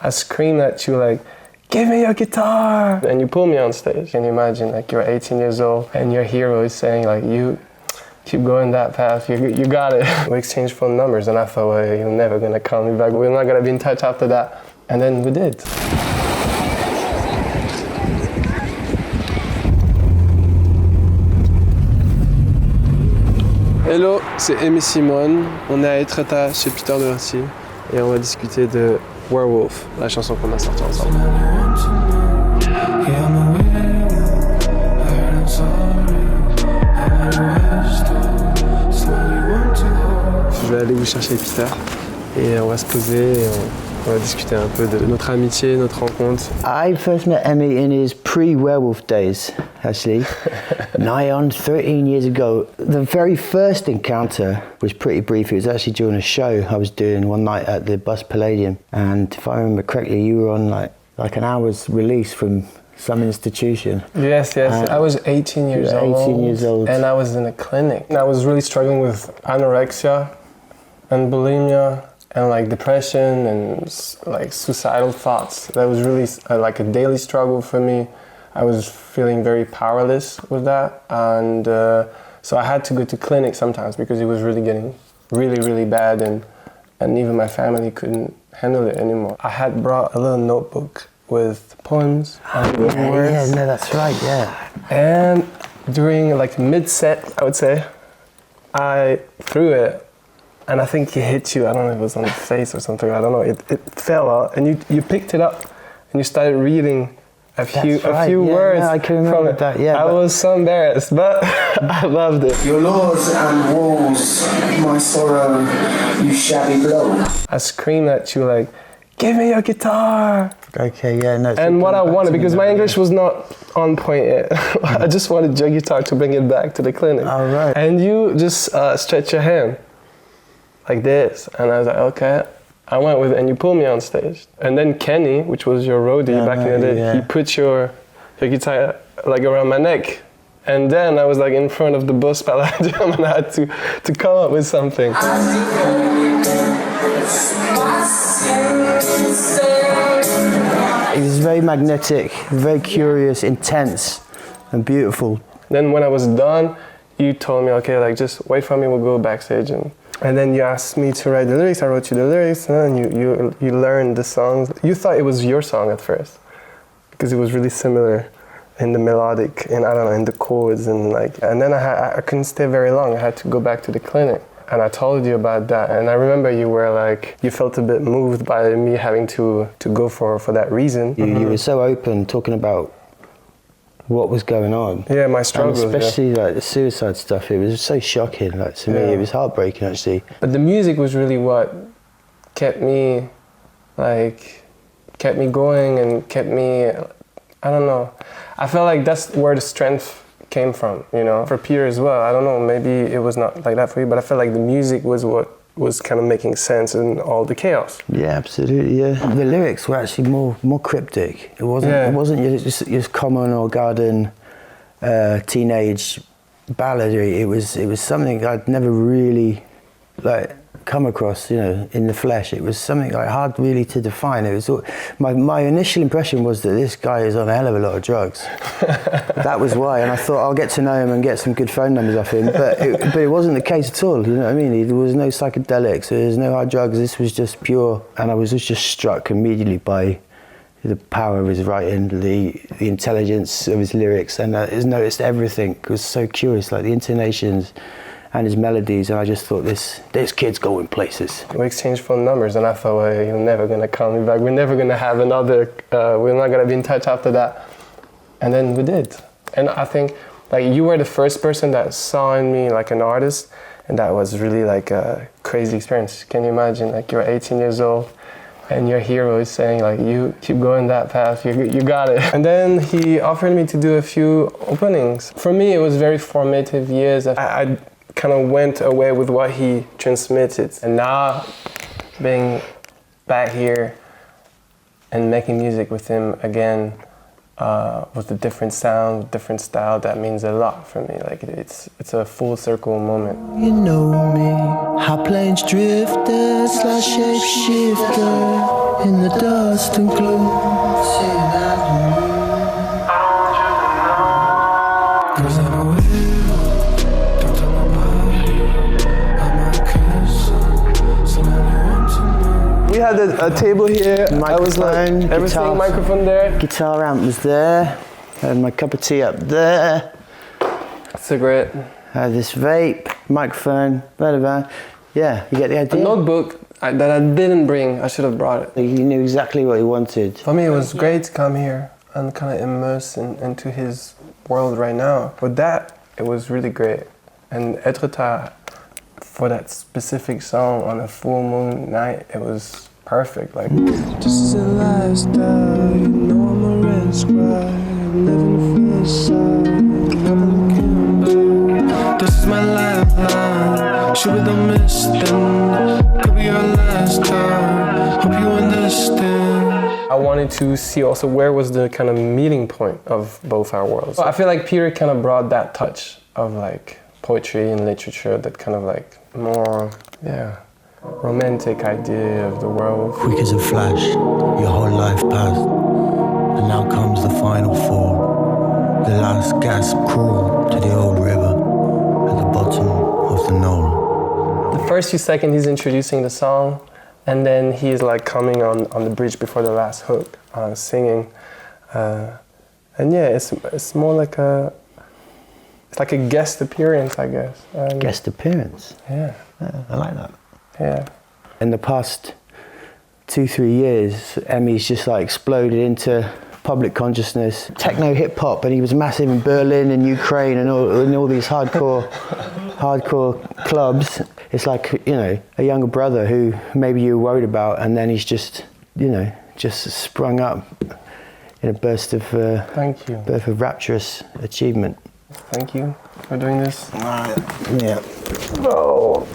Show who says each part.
Speaker 1: I screamed at you like, give me your guitar! And you pull me on stage. Can you imagine, like you're 18 years old and your hero is saying like, you keep going that path, you got it. We exchanged phone numbers and I thought, well, you're never gonna call me back. We're not gonna be in touch after that. And then we did. Hello, c'est Aime Simone. On est à Étretat chez Peter Doherty et on va discuter de Werewolf, la chanson qu'on a sortie ensemble. Je vais aller vous chercher Peter et on va se poser et on va discuter un peu de notre amitié, notre rencontre.
Speaker 2: I first met Emmy in his pre-Werewolf days, actually. Nigh on 13 years ago. The very first encounter was pretty brief. It was actually during a show I was doing one night at the Bus Palladium. And if I remember correctly, you were on like an hour's release from some institution.
Speaker 1: Yes. I was 18 years old.
Speaker 2: 18 years old.
Speaker 1: And I was in a clinic. I was really struggling with anorexia and bulimia and like depression and like suicidal thoughts. That was really like a daily struggle for me. I was feeling very powerless with that, and so I had to go to clinic sometimes because it was really getting really bad, and even my family couldn't handle it anymore. I had brought a little notebook with poems and words.
Speaker 2: Yeah, no, that's right, yeah.
Speaker 1: And during like mid-set, I would say, I threw it, and I think it hit you. I don't know if it was on the face or something. I don't know. It fell out, and you picked it up, and you started reading a few words
Speaker 2: I can remember
Speaker 1: from it.
Speaker 2: that. Yeah,
Speaker 1: I was so embarrassed, but I loved it.
Speaker 3: Your laws and walls, my sorrow, you shabby blow.
Speaker 1: I screamed at you like, give me your guitar!
Speaker 2: Okay, yeah, no.
Speaker 1: And what I wanted, because my English was not on point yet, I just wanted your guitar to bring it back to the clinic.
Speaker 2: All right.
Speaker 1: And you just stretch your hand like this, and I was like, okay. I went with it, and you pulled me on stage. And then Kenny, which was your roadie back in the day, he put your guitar like around my neck. And then I was like in front of the Bus Palladium and I had to come up with something.
Speaker 2: It was very magnetic, very curious, intense, and beautiful.
Speaker 1: Then when I was done, you told me, okay, like just wait for me, we'll go backstage. And then you asked me to write the lyrics, I wrote you the lyrics, and then you learned the songs. You thought it was your song at first, because it was really similar in the melodic, and I don't know, in the chords, and then I couldn't stay very long, I had to go back to the clinic. And I told you about that, and I remember you were like, you felt a bit moved by me having to go for that reason.
Speaker 2: You were so open, talking about what was going on.
Speaker 1: Yeah, my struggles.
Speaker 2: And especially like the suicide stuff, it was so shocking, like to me, it was heartbreaking actually.
Speaker 1: But the music was really what kept me going and kept me, I don't know. I felt like that's where the strength came from, you know. For Peter as well, I don't know, maybe it was not like that for you, but I felt like the music was what was kind of making sense in all the chaos.
Speaker 2: Yeah, absolutely, yeah. The lyrics were actually more cryptic. It wasn't just common or garden teenage ballad. It was something I'd never really come across, you know, in the flesh. It was something hard really to define. It was my initial impression was that this guy is on a hell of a lot of drugs. That was why, and I thought I'll get to know him and get some good phone numbers off him. But it wasn't the case at all. You know what I mean? There was no psychedelics. There was no hard drugs. This was just pure. And I was just struck immediately by the power of his writing, the intelligence of his lyrics, and I noticed everything. It was so curious, like the intonations and his melodies, and I just thought this kid's going places.
Speaker 1: We exchanged phone numbers, and I thought, well, you're never gonna call me back. We're never gonna have another. We're not gonna be in touch after that. And then we did. And I think you were the first person that saw in me like an artist, and that was really like a crazy experience. Can you imagine? Like you're 18 years old, and your hero is saying like, you keep going that path, you got it. And then he offered me to do a few openings. For me, it was very formative years. I kind of went away with what he transmitted. And now, being back here and making music with him again, with a different sound, different style, that means a lot for me. Like it's a full circle moment.
Speaker 4: You know me, how planes drifters like shapeshifter.
Speaker 2: in the dust and gloom. Seeing out the moon. Cause I'm away. Don't tell nobody. I might kiss somebody want to know.
Speaker 1: We had a table here. I was like,
Speaker 2: Microphone,
Speaker 1: everything,
Speaker 2: guitar.
Speaker 1: microphone there.
Speaker 2: Guitar amp was there. Had my cup of tea up there.
Speaker 1: Cigarette.
Speaker 2: Had this vape, microphone, blah, blah, blah. Yeah, you get the
Speaker 1: A
Speaker 2: idea?
Speaker 1: notebook that I didn't bring. I should have brought it.
Speaker 2: You knew exactly what you wanted.
Speaker 1: For me, it was great to come here and kind of immerse into his world right now. For that, it was really great. And Étretat, for that specific song on a full moon night, it was perfect. Like, this is a lifestyle, you know I'm a risk, right? Never side, never looking back. This is my lifeline. Shoot with a mist, then could be your last time. Hope you understand. I wanted to see also where was the kind of meeting point of both our worlds. I feel like Peter kind of brought that touch of like poetry and literature, that kind of like more, romantic idea of the world.
Speaker 2: Quick as a flash, your whole life passed. And now comes the final fall. The last gasp crawl to the old river at the bottom of the knoll.
Speaker 1: The first few seconds he's introducing the song, and then he's like coming on the bridge before the last hook, singing. And yeah, it's more like it's like a guest appearance, I guess.
Speaker 2: Guest appearance?
Speaker 1: Yeah.
Speaker 2: I like that.
Speaker 1: Yeah.
Speaker 2: In the past 2-3 years, Emmy's just like exploded into public consciousness. Techno hip hop, and he was massive in Berlin and Ukraine and all these hardcore clubs. It's like, you know, a younger brother who maybe you were worried about, and then he's just, you know, just sprung up in a burst of
Speaker 1: Thank you.
Speaker 2: birth of rapturous achievement.
Speaker 1: Thank you for doing this.
Speaker 2: Yeah.
Speaker 1: Oh.